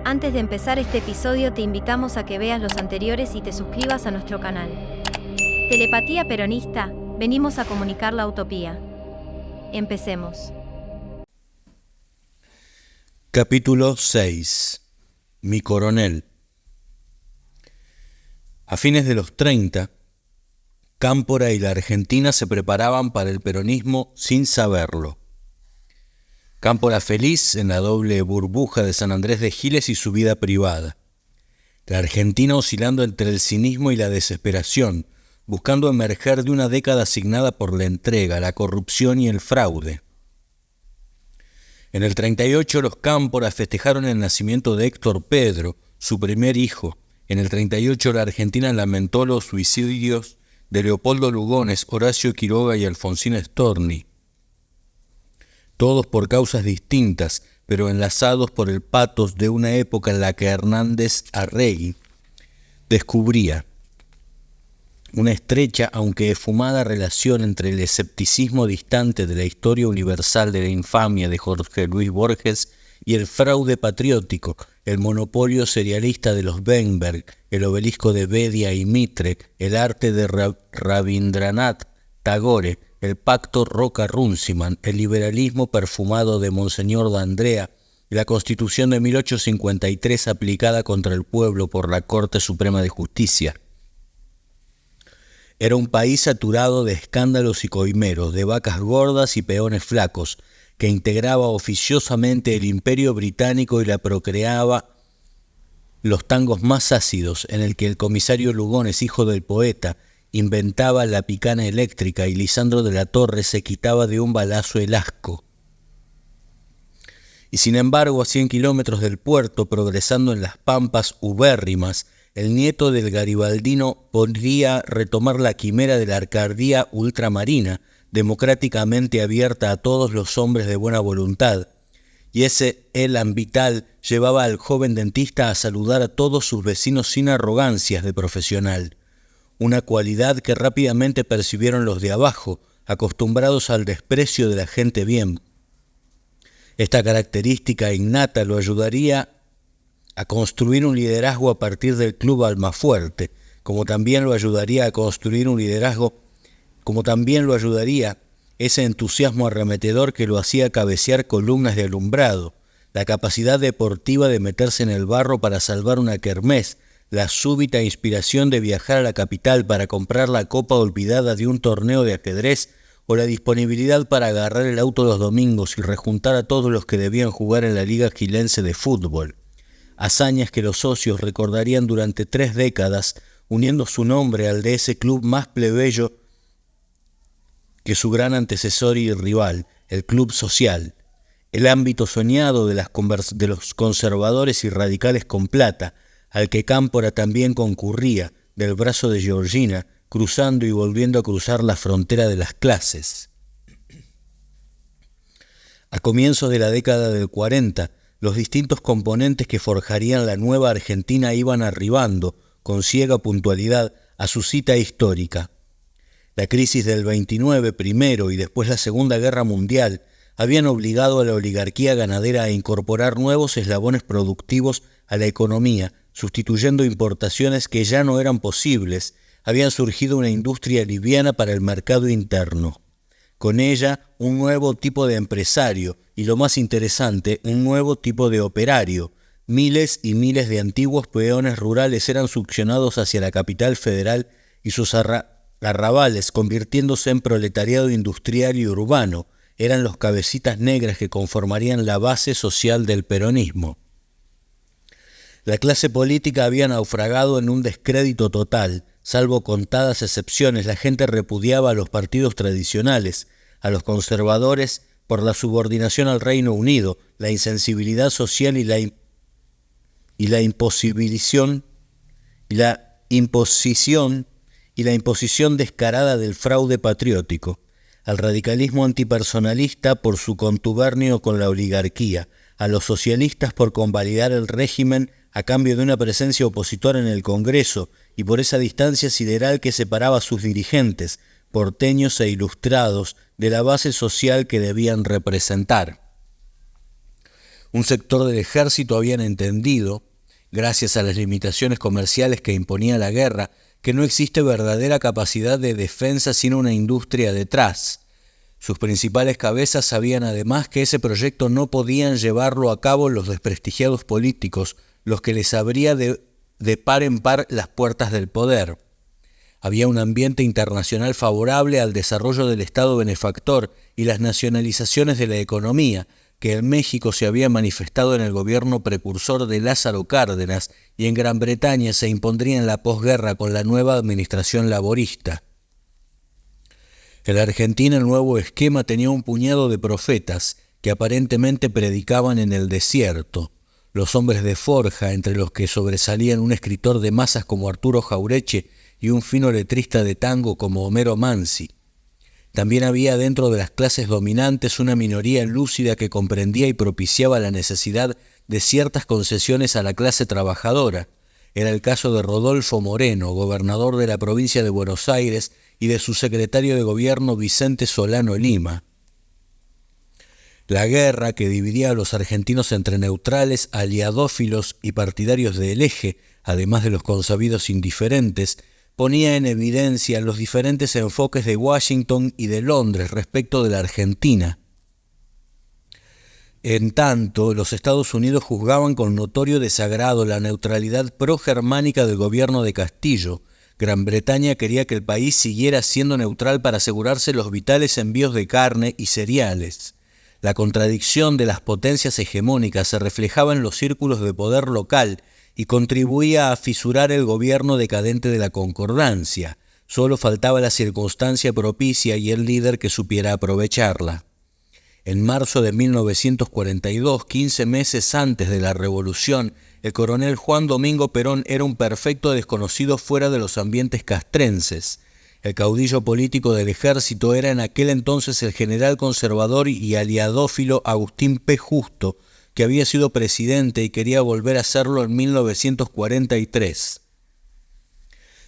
Antes de empezar este episodio te invitamos a que veas los anteriores y te suscribas a nuestro canal. Telepatía Peronista, venimos a comunicar la utopía. Empecemos. Capítulo 6. Mi coronel. A fines de los 30, Cámpora y la Argentina se preparaban para el peronismo sin saberlo. Cámpora feliz en la doble burbuja de San Andrés de Giles y su vida privada. La Argentina oscilando entre el cinismo y la desesperación, buscando emerger de una década asignada por la entrega, la corrupción y el fraude. En el 38 los Cámpora festejaron el nacimiento de Héctor Pedro, su primer hijo. En el 38 la Argentina lamentó los suicidios de Leopoldo Lugones, Horacio Quiroga y Alfonsín Storni. Todos por causas distintas, pero enlazados por el patos de una época en la que Hernández Arregui descubría una estrecha, aunque esfumada, relación entre el escepticismo distante de la historia universal de la infamia de Jorge Luis Borges y el fraude patriótico, el monopolio serialista de los Weinberg, el obelisco de Bedia y Mitre, el arte de Rabindranath Tagore, el pacto Roca-Runciman, el liberalismo perfumado de Monseñor D'Andrea y la Constitución de 1853 aplicada contra el pueblo por la Corte Suprema de Justicia. Era un país saturado de escándalos y coimeros, de vacas gordas y peones flacos, que integraba oficiosamente el imperio británico y la procreaba los tangos más ácidos, en el que el comisario Lugones, hijo del poeta, inventaba la picana eléctrica y Lisandro de la Torre se quitaba de un balazo el asco. Y sin embargo, a 100 kilómetros del puerto, progresando en las pampas ubérrimas, el nieto del garibaldino podría retomar la quimera de la Arcardía ultramarina, democráticamente abierta a todos los hombres de buena voluntad, y ese Elan Vital llevaba al joven dentista a saludar a todos sus vecinos sin arrogancias de profesional, una cualidad que rápidamente percibieron los de abajo, acostumbrados al desprecio de la gente bien. Esta característica innata lo ayudaría a construir un liderazgo a partir del club Almafuerte, como también lo ayudaría ese entusiasmo arremetedor que lo hacía cabecear columnas de alumbrado, la capacidad deportiva de meterse en el barro para salvar una kermés, la súbita inspiración de viajar a la capital para comprar la copa olvidada de un torneo de ajedrez o la disponibilidad para agarrar el auto los domingos y rejuntar a todos los que debían jugar en la Liga Gilense de Fútbol. Hazañas que los socios recordarían durante 3 décadas, uniendo su nombre al de ese club más plebeyo que su gran antecesor y rival, el Club Social, el ámbito soñado de los conservadores y radicales con plata, al que Cámpora también concurría, del brazo de Georgina, cruzando y volviendo a cruzar la frontera de las clases. A comienzos de la década del 40, los distintos componentes que forjarían la nueva Argentina iban arribando, con ciega puntualidad, a su cita histórica. La crisis del 29 primero y después la Segunda Guerra Mundial habían obligado a la oligarquía ganadera a incorporar nuevos eslabones productivos a la economía, sustituyendo importaciones que ya no eran posibles. Habían surgido una industria liviana para el mercado interno. Con ella, un nuevo tipo de empresario y, lo más interesante, un nuevo tipo de operario. Miles y miles de antiguos peones rurales eran succionados hacia la capital federal y sus arrabales, convirtiéndose en proletariado industrial y urbano, eran los cabecitas negras que conformarían la base social del peronismo. La clase política había naufragado en un descrédito total. Salvo contadas excepciones, la gente repudiaba a los partidos tradicionales, a los conservadores por la subordinación al Reino Unido, la insensibilidad social y la imposición descarada del fraude patriótico, al radicalismo antipersonalista por su contubernio con la oligarquía, a los socialistas por convalidar el régimen a cambio de una presencia opositora en el Congreso y por esa distancia sideral que separaba a sus dirigentes, porteños e ilustrados, de la base social que debían representar. Un sector del ejército habían entendido, gracias a las limitaciones comerciales que imponía la guerra, que no existe verdadera capacidad de defensa sin una industria detrás. Sus principales cabezas sabían además que ese proyecto no podían llevarlo a cabo los desprestigiados políticos, los que les abría de par en par las puertas del poder. Había un ambiente internacional favorable al desarrollo del Estado benefactor y las nacionalizaciones de la economía, que en México se había manifestado en el gobierno precursor de Lázaro Cárdenas y en Gran Bretaña se impondría en la posguerra con la nueva administración laborista. En la Argentina el nuevo esquema tenía un puñado de profetas que aparentemente predicaban en el desierto. Los hombres de forja, entre los que sobresalían un escritor de masas como Arturo Jaureche y un fino letrista de tango como Homero Mansi. También había dentro de las clases dominantes una minoría lúcida que comprendía y propiciaba la necesidad de ciertas concesiones a la clase trabajadora. Era el caso de Rodolfo Moreno, gobernador de la provincia de Buenos Aires, y de su secretario de gobierno Vicente Solano Lima. La guerra, que dividía a los argentinos entre neutrales, aliadófilos y partidarios del Eje, además de los consabidos indiferentes, ponía en evidencia los diferentes enfoques de Washington y de Londres respecto de la Argentina. En tanto, los Estados Unidos juzgaban con notorio desagrado la neutralidad progermánica del gobierno de Castillo. Gran Bretaña quería que el país siguiera siendo neutral para asegurarse los vitales envíos de carne y cereales. La contradicción de las potencias hegemónicas se reflejaba en los círculos de poder local y contribuía a fisurar el gobierno decadente de la Concordancia. Solo faltaba la circunstancia propicia y el líder que supiera aprovecharla. En marzo de 1942, 15 meses antes de la Revolución, el coronel Juan Domingo Perón era un perfecto desconocido fuera de los ambientes castrenses. El caudillo político del ejército era en aquel entonces el general conservador y aliadófilo Agustín P. Justo, que había sido presidente y quería volver a serlo en 1943.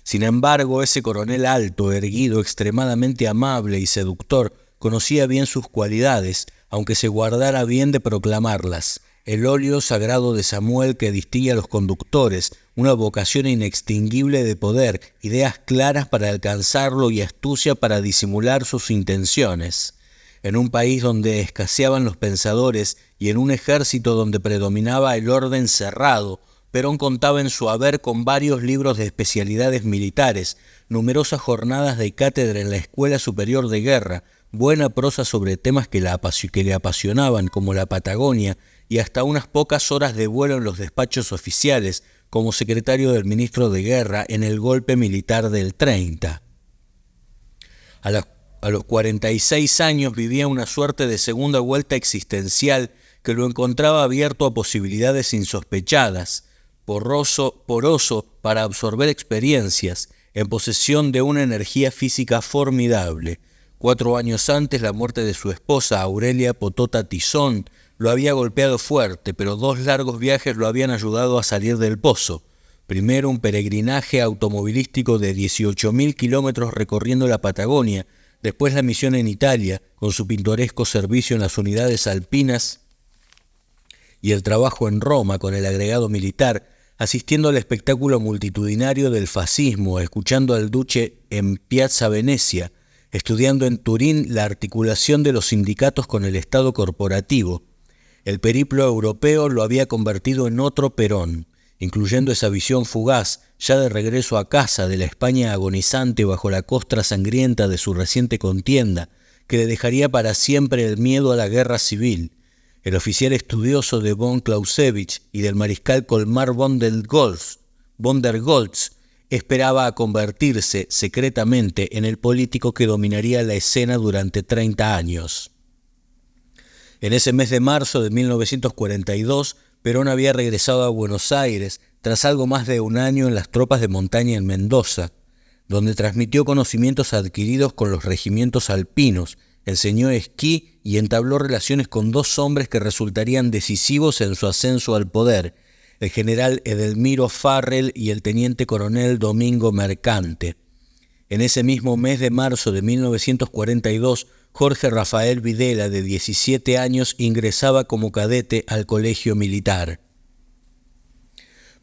Sin embargo, ese coronel alto, erguido, extremadamente amable y seductor, conocía bien sus cualidades, aunque se guardara bien de proclamarlas. El óleo sagrado de Samuel que distingue a los conductores, una vocación inextinguible de poder, ideas claras para alcanzarlo y astucia para disimular sus intenciones. En un país donde escaseaban los pensadores y en un ejército donde predominaba el orden cerrado, Perón contaba en su haber con varios libros de especialidades militares, numerosas jornadas de cátedra en la Escuela Superior de Guerra, buena prosa sobre temas que le apasionaban, como la Patagonia, y hasta unas pocas horas de vuelo en los despachos oficiales, como secretario del ministro de Guerra en el golpe militar del 30. A los 46 años vivía una suerte de segunda vuelta existencial que lo encontraba abierto a posibilidades insospechadas, poroso para absorber experiencias, en posesión de una energía física formidable. 4 años antes, la muerte de su esposa, Aurelia Potota Tizón, lo había golpeado fuerte, pero 2 largos viajes lo habían ayudado a salir del pozo. Primero, un peregrinaje automovilístico de 18.000 kilómetros recorriendo la Patagonia, después la misión en Italia, con su pintoresco servicio en las unidades alpinas, y el trabajo en Roma con el agregado militar, asistiendo al espectáculo multitudinario del fascismo, escuchando al Duce en Piazza Venecia, estudiando en Turín la articulación de los sindicatos con el Estado corporativo. El periplo europeo lo había convertido en otro Perón, incluyendo esa visión fugaz, ya de regreso a casa, de la España agonizante bajo la costra sangrienta de su reciente contienda, que le dejaría para siempre el miedo a la guerra civil. El oficial estudioso de von Clausewitz y del mariscal Colmar von der Goltz esperaba a convertirse secretamente en el político que dominaría la escena durante 30 años. En ese mes de marzo de 1942, Perón había regresado a Buenos Aires tras algo más de un año en las tropas de montaña en Mendoza, donde transmitió conocimientos adquiridos con los regimientos alpinos, enseñó esquí y entabló relaciones con 2 hombres que resultarían decisivos en su ascenso al poder, el general Edelmiro Farrell y el teniente coronel Domingo Mercante. En ese mismo mes de marzo de 1942, Jorge Rafael Videla, de 17 años, ingresaba como cadete al colegio militar.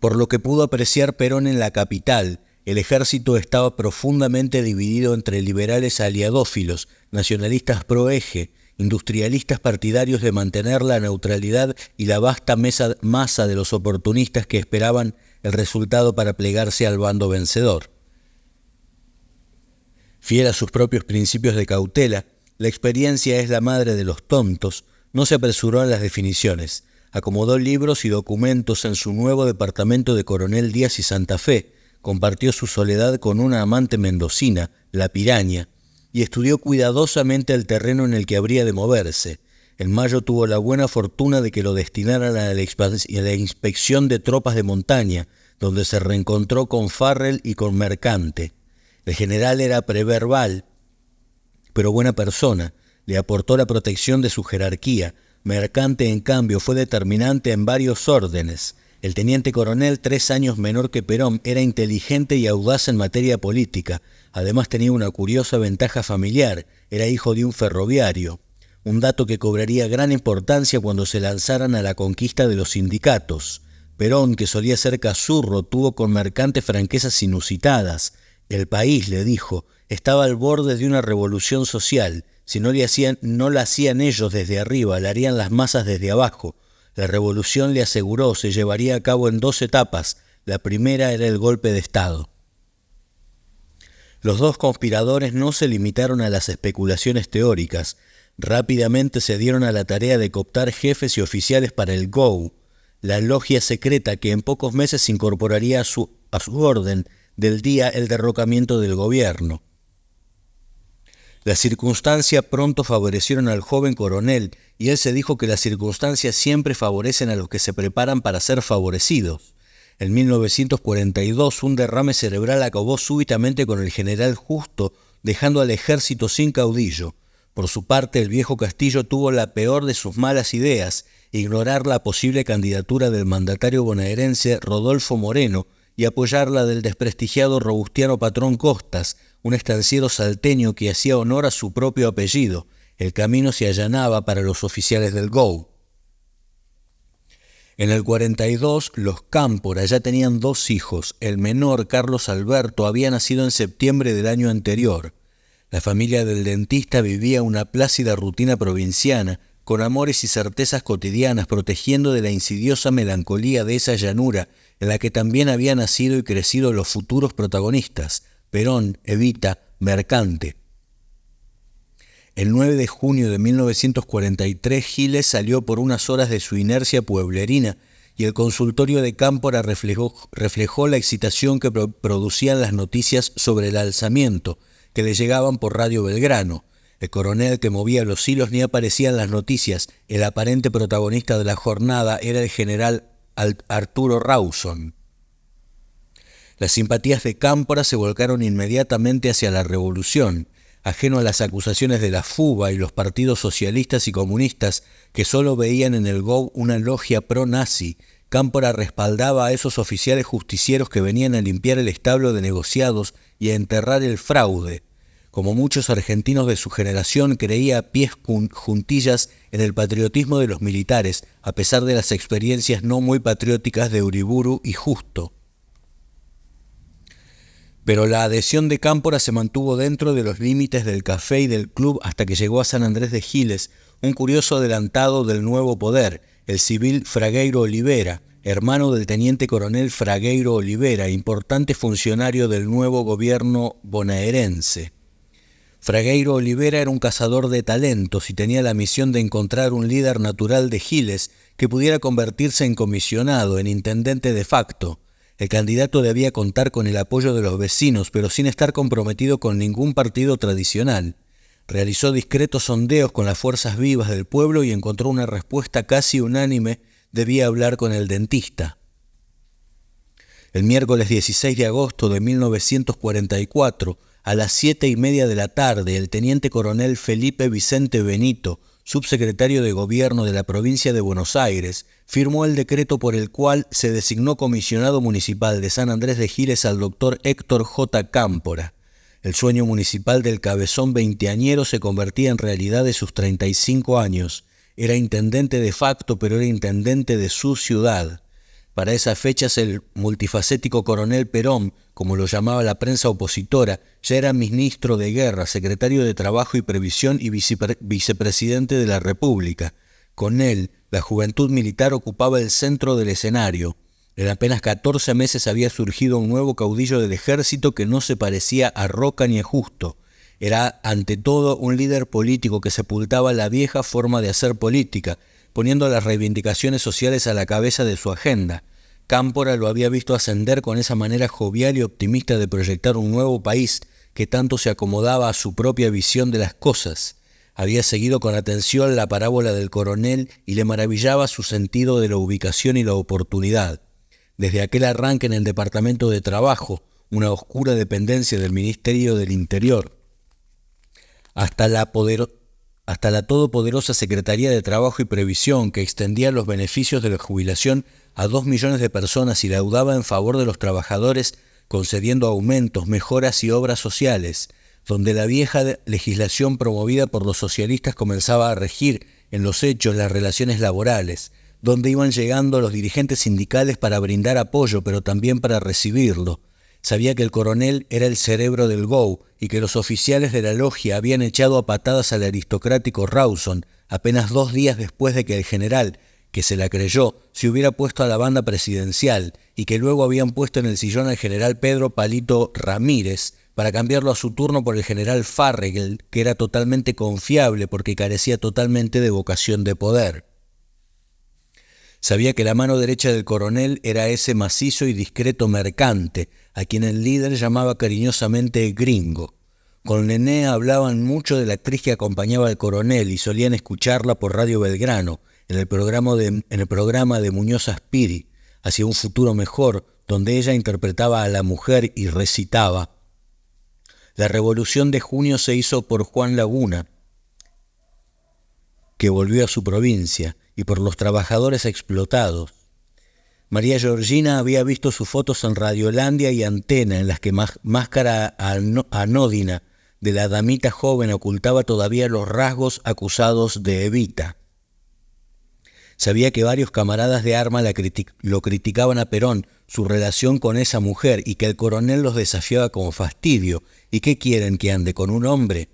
Por lo que pudo apreciar Perón en la capital, el ejército estaba profundamente dividido entre liberales aliadófilos, nacionalistas pro-eje, industrialistas partidarios de mantener la neutralidad y la vasta masa de los oportunistas que esperaban el resultado para plegarse al bando vencedor. Fiel a sus propios principios de cautela, la experiencia es la madre de los tontos, no se apresuró en las definiciones, acomodó libros y documentos en su nuevo departamento de Coronel Díaz y Santa Fe, compartió su soledad con una amante mendocina, la Piraña, y estudió cuidadosamente el terreno en el que habría de moverse. En mayo tuvo la buena fortuna de que lo destinaran a la inspección de tropas de montaña, donde se reencontró con Farrell y con Mercante. El general era preverbal, pero buena persona, le aportó la protección de su jerarquía. Mercante, en cambio, fue determinante en varios órdenes. El teniente coronel, 3 años menor que Perón, era inteligente y audaz en materia política. Además tenía una curiosa ventaja familiar, era hijo de un ferroviario, un dato que cobraría gran importancia cuando se lanzaran a la conquista de los sindicatos. Perón, que solía ser cazurro, tuvo con Mercante franquezas inusitadas. El país, le dijo, estaba al borde de una revolución social. Si no la hacían ellos desde arriba, la harían las masas desde abajo. La revolución, le aseguró, se llevaría a cabo en 2 etapas. La primera era el golpe de Estado. Los dos conspiradores no se limitaron a las especulaciones teóricas. Rápidamente se dieron a la tarea de cooptar jefes y oficiales para el GO, la logia secreta que en pocos meses incorporaría a su orden del día el derrocamiento del gobierno. Las circunstancias pronto favorecieron al joven coronel, y él se dijo que las circunstancias siempre favorecen a los que se preparan para ser favorecidos. En 1942, un derrame cerebral acabó súbitamente con el general Justo, dejando al ejército sin caudillo. Por su parte, el viejo Castillo tuvo la peor de sus malas ideas, ignorar la posible candidatura del mandatario bonaerense Rodolfo Moreno y apoyar la del desprestigiado robustiano Patrón Costas, un estanciero salteño que hacía honor a su propio apellido. El camino se allanaba para los oficiales del GO. En el 42, los Cámpora ya tenían 2 hijos. El menor, Carlos Alberto, había nacido en septiembre del año anterior. La familia del dentista vivía una plácida rutina provinciana, con amores y certezas cotidianas, protegiendo de la insidiosa melancolía de esa llanura en la que también habían nacido y crecido los futuros protagonistas, Perón, Evita, Mercante. El 9 de junio de 1943, Giles salió por unas horas de su inercia pueblerina y el consultorio de Cámpora reflejó la excitación que producían las noticias sobre el alzamiento que le llegaban por Radio Belgrano. El coronel que movía los hilos ni aparecía en las noticias. El aparente protagonista de la jornada era el general Arturo Rawson. Las simpatías de Cámpora se volcaron inmediatamente hacia la revolución. Ajeno a las acusaciones de la FUBA y los partidos socialistas y comunistas que solo veían en el GO una logia pro-nazi, Cámpora respaldaba a esos oficiales justicieros que venían a limpiar el establo de negociados y a enterrar el fraude. Como muchos argentinos de su generación, creía a pies juntillas en el patriotismo de los militares, a pesar de las experiencias no muy patrióticas de Uriburu y Justo. Pero la adhesión de Cámpora se mantuvo dentro de los límites del café y del club hasta que llegó a San Andrés de Giles, un curioso adelantado del nuevo poder, el civil Fragueiro Olivera, hermano del teniente coronel Fragueiro Olivera, importante funcionario del nuevo gobierno bonaerense. Fragueiro Olivera era un cazador de talentos y tenía la misión de encontrar un líder natural de Giles que pudiera convertirse en comisionado, en intendente de facto. El candidato debía contar con el apoyo de los vecinos, pero sin estar comprometido con ningún partido tradicional. Realizó discretos sondeos con las fuerzas vivas del pueblo y encontró una respuesta casi unánime: debía hablar con el dentista. El miércoles 16 de agosto de 1944, a las 7:30 de la tarde, el teniente coronel Felipe Vicente Benito, subsecretario de Gobierno de la provincia de Buenos Aires, firmó el decreto por el cual se designó comisionado municipal de San Andrés de Giles al doctor Héctor J. Cámpora. El sueño municipal del cabezón veinteañero se convertía en realidad de sus 35 años. Era intendente de facto, pero era intendente de su ciudad. Para esas fechas el multifacético coronel Perón, como lo llamaba la prensa opositora, ya era ministro de Guerra, secretario de Trabajo y Previsión y vicepresidente de la República. Con él, la juventud militar ocupaba el centro del escenario. En apenas 14 meses había surgido un nuevo caudillo del ejército que no se parecía a Roca ni a Justo. Era, ante todo, un líder político que sepultaba la vieja forma de hacer política, poniendo las reivindicaciones sociales a la cabeza de su agenda. Cámpora lo había visto ascender con esa manera jovial y optimista de proyectar un nuevo país que tanto se acomodaba a su propia visión de las cosas. Había seguido con atención la parábola del coronel y le maravillaba su sentido de la ubicación y la oportunidad. Desde aquel arranque en el Departamento de Trabajo, una oscura dependencia del Ministerio del Interior, hasta la todopoderosa Secretaría de Trabajo y Previsión, que extendía los beneficios de la jubilación a 2 millones de personas y laudaba en favor de los trabajadores, concediendo aumentos, mejoras y obras sociales, donde la vieja legislación promovida por los socialistas comenzaba a regir en los hechos las relaciones laborales, donde iban llegando los dirigentes sindicales para brindar apoyo, pero también para recibirlo. Sabía que el coronel era el cerebro del GO y que los oficiales de la logia habían echado a patadas al aristocrático Rawson apenas 2 días después de que el general, que se la creyó, se hubiera puesto a la banda presidencial y que luego habían puesto en el sillón al general Pedro Palito Ramírez para cambiarlo a su turno por el general Farrell, que era totalmente confiable porque carecía totalmente de vocación de poder. Sabía que la mano derecha del coronel era ese macizo y discreto mercante, a quien el líder llamaba cariñosamente Gringo. Con Nené hablaban mucho de la actriz que acompañaba al coronel y solían escucharla por Radio Belgrano, en el programa de Muñoz Aspiri, hacia un futuro mejor, donde ella interpretaba a la mujer y recitaba: La Revolución de Junio se hizo por Juan Laguna, que volvió a su provincia, y por los trabajadores explotados. María Georgina había visto sus fotos en Radiolandia y Antena, en las que máscara anódina de la damita joven ocultaba todavía los rasgos acusados de Evita. Sabía que varios camaradas de arma lo criticaban a Perón, su relación con esa mujer, y que el coronel los desafiaba con fastidio. ¿Y qué quieren, que ande con un hombre?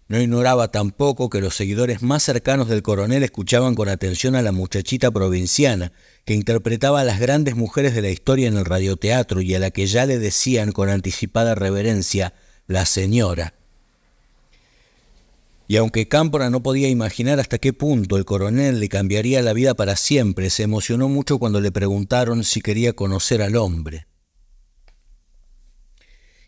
No ignoraba tampoco que los seguidores más cercanos del coronel escuchaban con atención a la muchachita provinciana, que interpretaba a las grandes mujeres de la historia en el radioteatro y a la que ya le decían con anticipada reverencia la señora. Y aunque Cámpora no podía imaginar hasta qué punto el coronel le cambiaría la vida para siempre, se emocionó mucho cuando le preguntaron si quería conocer al hombre.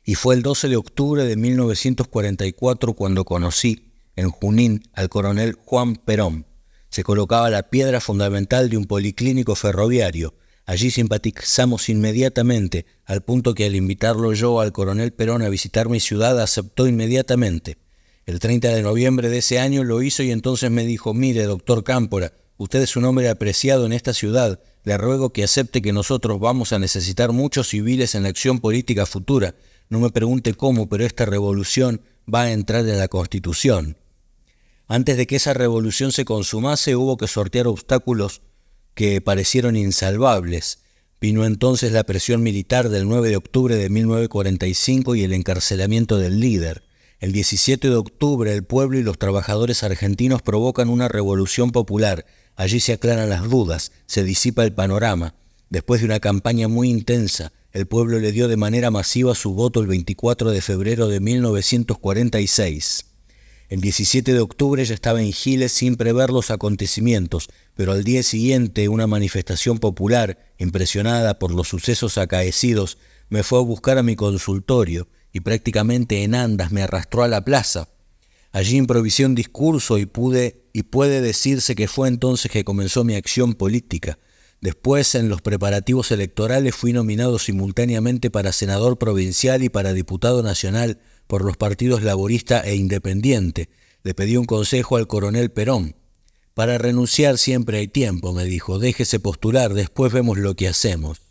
Y fue el 12 de octubre de 1944 cuando conocí, en Junín, al coronel Juan Perón. Se colocaba la piedra fundamental de un policlínico ferroviario. Allí simpatizamos inmediatamente, al punto que al invitarlo yo al coronel Perón a visitar mi ciudad, aceptó inmediatamente. El 30 de noviembre de ese año lo hizo y entonces me dijo: mire, doctor Cámpora, usted es un hombre apreciado en esta ciudad. Le ruego que acepte que nosotros vamos a necesitar muchos civiles en la acción política futura. No me pregunte cómo, pero esta revolución va a entrar en la Constitución. Antes de que esa revolución se consumase, hubo que sortear obstáculos que parecieron insalvables. Vino entonces la presión militar del 9 de octubre de 1945 y el encarcelamiento del líder. El 17 de octubre el pueblo y los trabajadores argentinos provocan una revolución popular. Allí se aclaran las dudas, se disipa el panorama. Después de una campaña muy intensa, el pueblo le dio de manera masiva su voto el 24 de febrero de 1946. El 17 de octubre ya estaba en Giles sin prever los acontecimientos, pero al día siguiente una manifestación popular, impresionada por los sucesos acaecidos, me fue a buscar a mi consultorio y prácticamente en andas me arrastró a la plaza. Allí improvisé un discurso y puede decirse que fue entonces que comenzó mi acción política. Después, en los preparativos electorales, fui nominado simultáneamente para senador provincial y para diputado nacional por los partidos laborista e independiente. Le pedí un consejo al coronel Perón. Para renunciar siempre hay tiempo, me dijo. Déjese postular, después vemos lo que hacemos.